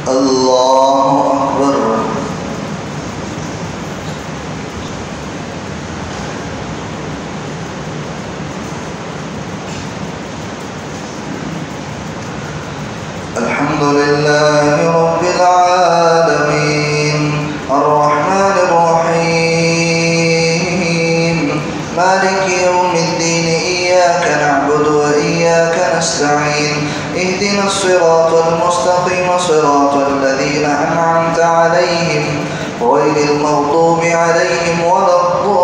الله أكبر. الحمد لله رب العالمين الرحمن الرحيم مالك يوم الدين إياك نعبد وإياك نستعين اهدنا الصراط المستقيم صراط الذين أنعمت عليهم غير المغضوب عليهم ولا الضالين.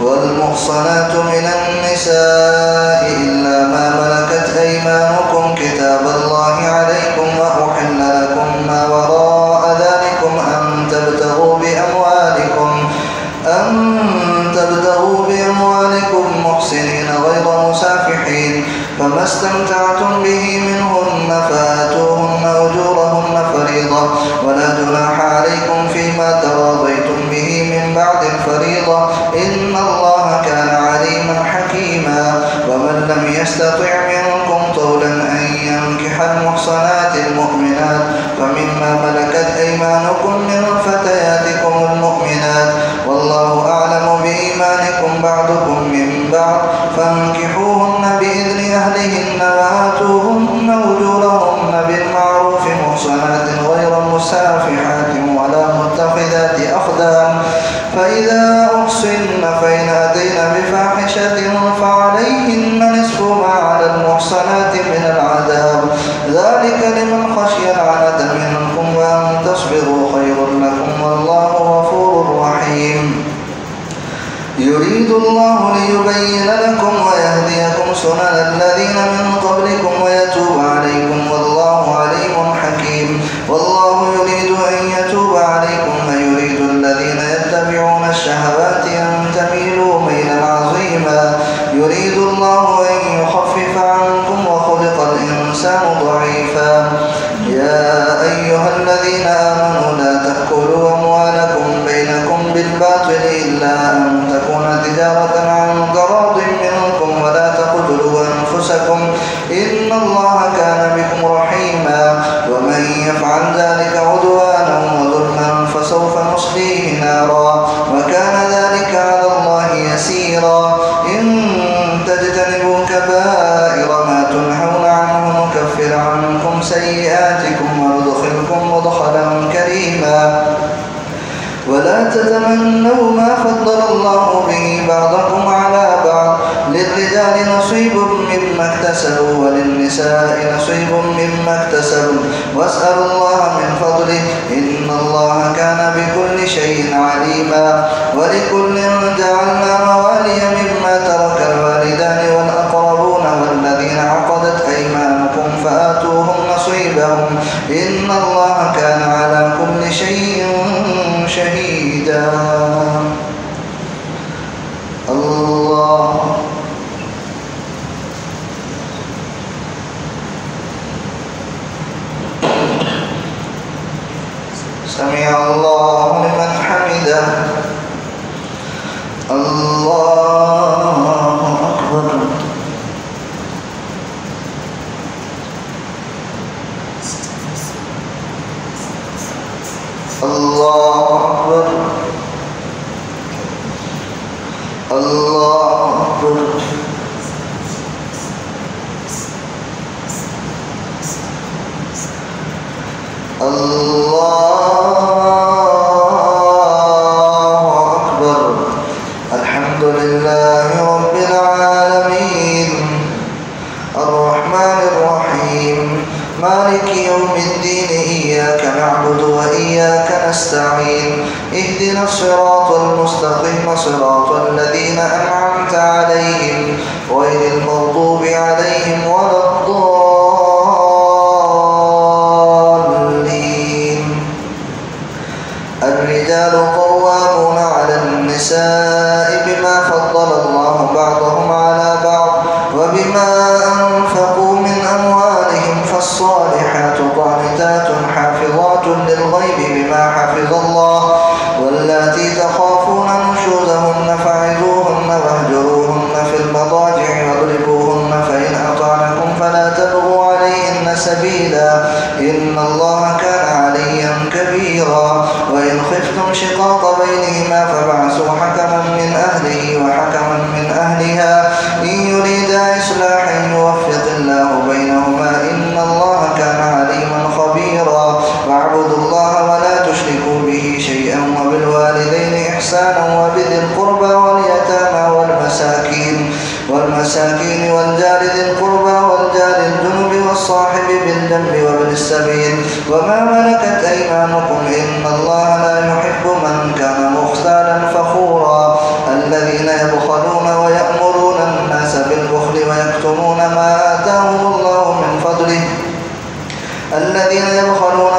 والمحصنات من النساء إلا ما ملكت أيمانكم كتاب الله عليكم وأحل لكم ما وراء ذلكم أن تبتغوا بأموالكم محسنين غير مسافحين فما استمتعتم به منهن فآتوهن أجورهن فريضة ولا جناح عليكم فيما تراضيتم به من بعد الفريضة إن الله كان عليما حكيما. ومن لم يستطع منكم طولا أن ينكح المحصنات المؤمنات فمما ملكت أيمانكم من فتياتكم المؤمنات والله أعلم بإيمانكم بعضكم من بعض فانكحوهن بإذن أهلهن وآتوهن أجورهن بالمعروف محصنات غير مسافحات ولا متخذات أخدان فإذا أحصن فإن أتين بفاحشة فعليهن نصف ما على المحصنات من العذاب ذلك لمن خشي العنة منكم وأن تصبروا خير لكم والله غفور رحيم. يريد الله ليبين لكم ويهديكم سنن الذين من قبلكم ويتوب عليكم والله عليم حكيم. والله يريد أن يتوب عليكم ويريد الذين يتبعون الشهوات أن تميلوا ميلا عظيما. يريد الله أن يخفف عنكم وخلق الإنسان ضعيفا. يا أيها الذين آمنوا لا تأكلوا أموالكم بينكم بالباطل إلا أن تكون تجارة عن تراض منكم ولا تقتلوا أنفسكم إن الله كان بكم رحيما. ومن يفعل ذلك عدوانا وظلما فسوف نصليه نارا وكان ذلك على الله يسيرا. إن تجتنبوا كبائر ما تنهون عنه نكفر عنكم سيئاتكم وندخلكم مدخلا كريما. ولا تتمنوا ما فضل الله به بعضكم على بعض للرجال نصيب مما اكتسبوا وللنساء نصيب مما اكتسبوا واسألوا الله من فضله إن الله كان بكل شيء عليما. ولكل جعلنا موالي مما ترك الوالدان والأقربون والذين عقدت أيمانكم فآتوهم نصيبهم إن الله كان على كل شيء شهيدا. الله سمع الله لمن حمده. الله أكبر. الله أكبر. الله أكبر. الله أكبر. الحمد لله رب العالمين الرحمن الرحيم مالك يوم الدين إياك نعبد وإياك نستعين اهدنا الصراط المستقيم صراط الذين أنعمت عليهم غير المغضوب عليهم ولا الضالين. الرجال قوامون على النساء بما فضل الله بعضهم على بعض وبما أنفقوا من أموالهم فالصالحات قانتات حافظات للغيب بما حفظ الله واللاتي تخافون نشوزهن فعظوهن واهجروهن في المضاجع واضربوهن يريد إصلاحا يوفق الله بينهما إن الله كان عليما خبيرا واعبدوا الله ولا تشركوا به شيئا وبالوالدين إحسانا وبذي القربى واليتامى والمساكين والجار ذي القربى والجار الجنب والصاحب بالجنب وابن السبيل وما ملكت أيمانكم إن الله لا يحب من كان مختالا فخورا الذين يبخلون ويأمرون الناس بالبخل ويكتمون ما آتاهم الله من فضله الذين يبخلون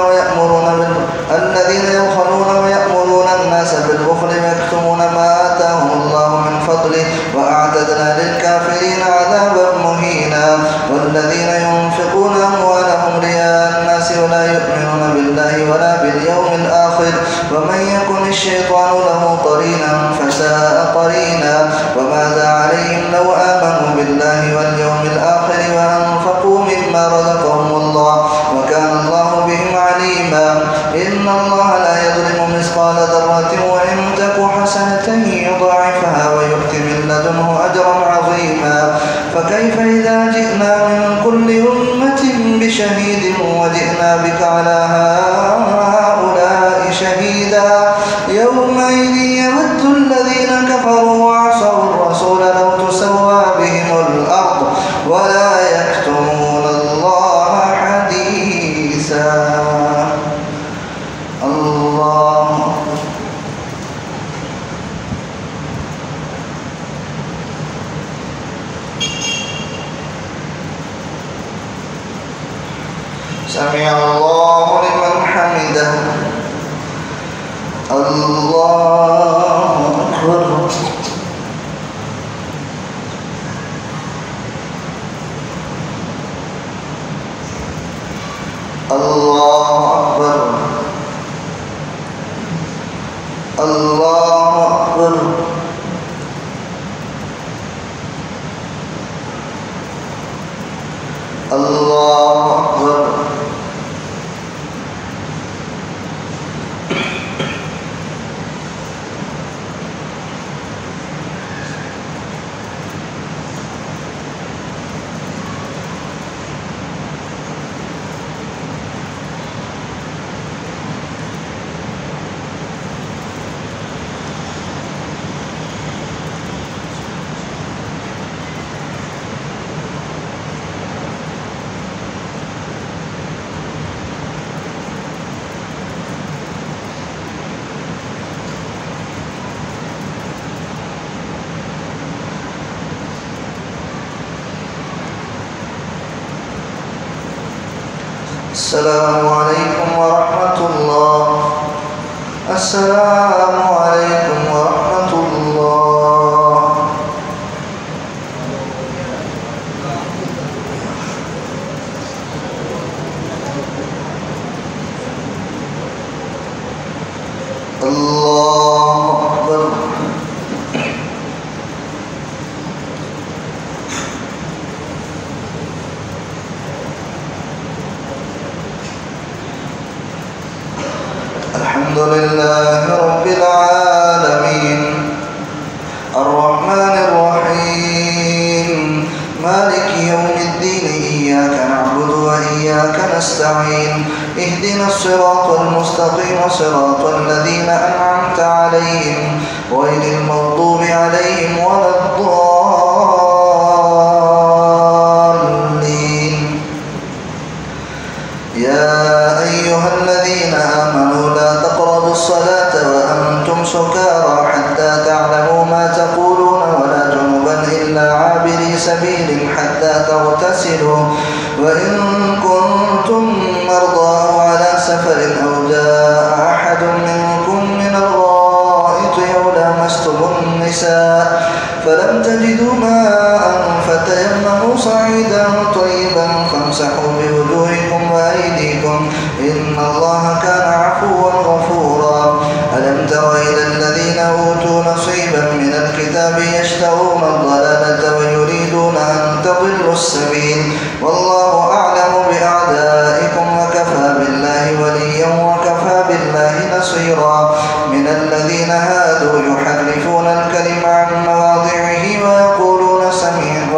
ويأمرون الناس بالبخل ويكتمون ما آتاهم الله من فضله وأعتدنا للكافرين عذابا مهينا والذين ينفقون أموالهم رياء الناس ولا يؤمنون بالله ولا باليوم الآخر ومن يكن الشيطان له قرينا فساء قرينا وماذا عليهم لو آمنوا بالله واليوم الآخر وأنفقوا مما رزقهم الله وكان الله بهم عليما إن الله لا يظلم مثقال ذرة وإن تك حسنة يضاعفها ويؤت من لدنه أجرا عظيما فكيف إذا جئنا من كل أمة بشهيد وجئنا بك على هؤلاء شهيدا يومئذ يود الذين كفروا وعصوا الرسول لو تسوى بهم الأرض ولا يكتمون الله حديثا الله سمع الله لمن حمده الله أكبر الله أكبر الله أكبر الله أكبر السلام عليكم ورحمة الله السلام عليكم ورحمة الله الله أكبر الحمد لله رب العالمين الرحمن الرحيم مالك يوم الدين إياك نعبد وإياك نستعين اهدنا الصراط المستقيم صراط الذين أنعمت عليهم غير المغضوب عليهم ولا الضالين يا أيها الذين آمنوا لا تقربوا الصلاة وأنتم سكارى حتى تعلموا ما تقولون ولا جنبا إلا عابري سبيل حتى تغتسلوا وإن كنتم مرضى أو على سفر أو جاء أحد منكم من الغائط أو لامستم النساء فلم تجدوا ماء فتيمموا صعيدا طيبا فامسحوا بوجوهكم وأيديكم إن الله كان عفوا غفورا ألم تر إلى الذين أوتوا نصيبا من الكتاب يشترون الضلالة ويريدون أن تضلوا السبيل والله أعلم بأعدائكم وكفى بالله وليا وكفى بالله نصيرا من الذين هادوا يحرفون الكلم عن مواضعه ويقولون سمعنا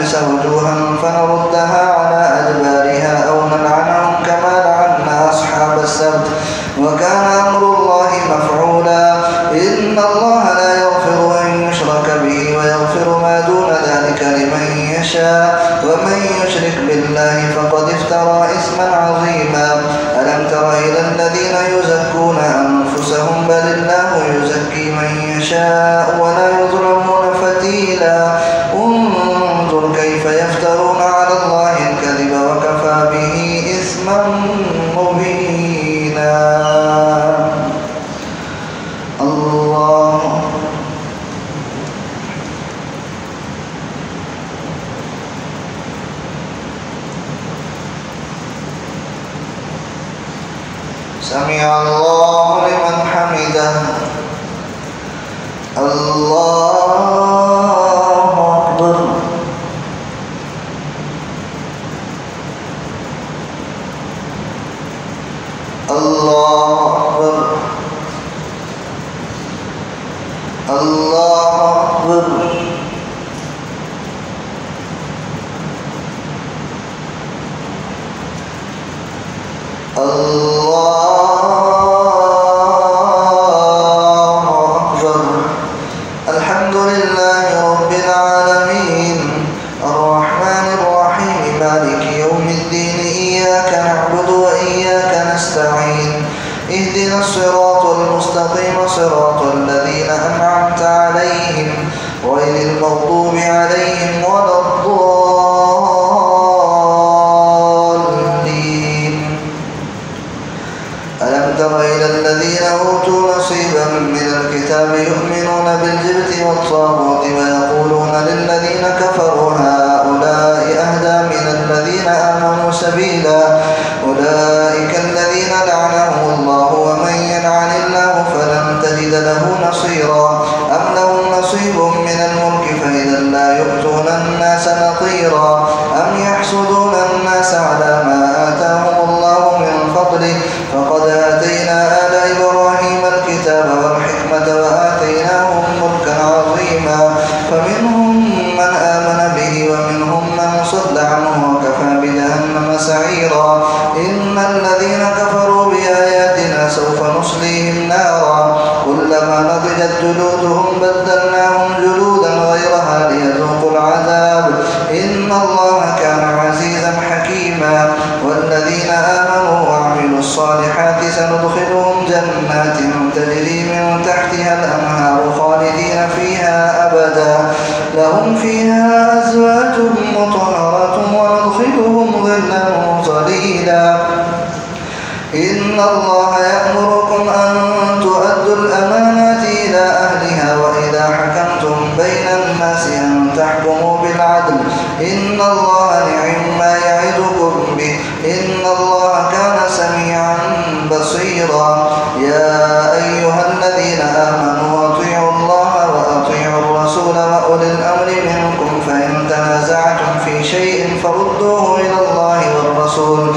نطمس وجوها فنردها على أدبارها أو نلعنهم كما لعنا أصحاب السبت وكان أمر الله مفعولا. إن الله لا يغفر أن يشرك به ويغفر ما دون ذلك لمن يشاء ومن يشرك بالله فقد افترى إثما عظيما. ألم تر إلى الذين يزكون أنفسهم بل الله يزكي من يشاء ولا يظلمون فتيلا. انظر كيف يفترون على الله الكذب وكفى به إثما مبينا. الله سمع الله لمن حمده. الله أكبر. الله أكبر. الله أكبر. الله أكبر. الحمد لله رب العالمين الرحمن الرحيم مالك يوم الدين إياك نعبد وإياك نستعين اهدنا الصراط المستقيم صراط الذين أنعمت عليهم غير المغضوب عليهم ولا الضالين. ألم تر إلى الذين أوتوا نصيبا من الكتاب يؤمنون بالجبت والطاغوت ويقولون للذين كفروا هؤلاء أهدى من الذين آمنوا سبيلا. أولئك الذين لعنهم الله ومن يلعن الله فلن تجد له نصيرا. أم لهم نصيب من الملك فإذا لا يؤتون الناس نقيرا. أم يحسدون الناس على ما آتاهم الله من فضله فقد آتينا آل إبراهيم الكتاب والحكمة وآتيناهم ملكا عظيما. فمنهم من آمن به ومنهم من صد عنه وكفى بجهنم سعيرا. إن الذين كفروا بآياتنا سوف نصليهم نارا كلما نضجت جلودهم بدلناهم جلودا غيرها ليذوقوا العذاب إن الله كان عزيزا حكيما. والذين آمنوا وعملوا الصالحات سندخلهم جنات تجري من تحتها الأنهار خالدين فيها أبدا لهم فيها أزواج مطهرة وندخلهم ظلا ظليلا. إن الله يأمركم أن تؤدوا الأمانات إلى أهلها وإذا حكمتم بين الناس أن تحكموا بالعدل إن الله نعم ما يعظكم به إن الله كان سميعا بصيرا. يا أيها الذين آمنوا أطيعوا الله وأطيعوا الرسول وأولي الأمر منكم فإن تنازعتم في شيء فردوه إلى الله والرسول